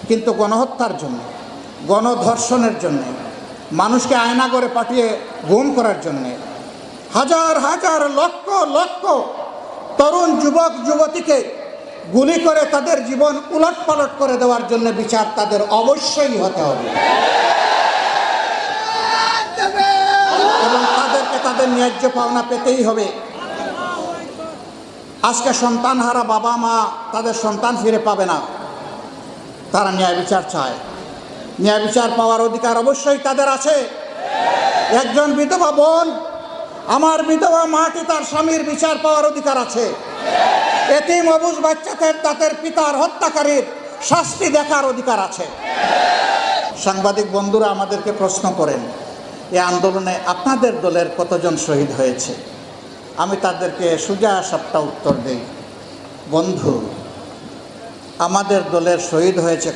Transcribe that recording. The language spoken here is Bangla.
কিন্তু গণহত্যার জন্য, গণধর্ষণের জন্য, মানুষকে আয়না করে পাঠিয়ে গুম করার জন্যে, হাজার হাজার লক্ষ লক্ষ তরুণ যুবক যুবতীকে গুলি করে তাদের জীবন উলটপালট করে দেওয়ার জন্য বিচার তাদের অবশ্যই হতে হবে এবং তাদেরকে তাদের ন্যায্য পাওনা পেতেই হবে। আজকে সন্তানহারা বাবা মা তাদের সন্তান ফিরে পাবে না, তারা ন্যায় বিচার চায়। ন্যায় বিচার পাওয়ার অধিকার অবশ্যই তাদের আছে। একজন বিধবা বোন, আমার বিধবা মাটি তার স্বামীর বিচার পাওয়ার অধিকার আছে। এতিম অবুঝ বাচ্চাদের তাদের পিতার হত্যাকারীর শাস্তি দেখার অধিকার আছে। সাংবাদিক বন্ধুরা আমাদেরকে প্রশ্ন করেন, এই আন্দোলনে আপনাদের দলের কতজন শহীদ হয়েছে? আমি তাদেরকে সোজা সাপটা উত্তর দেই, বন্ধু, আমাদের দলের শহীদ হয়েছে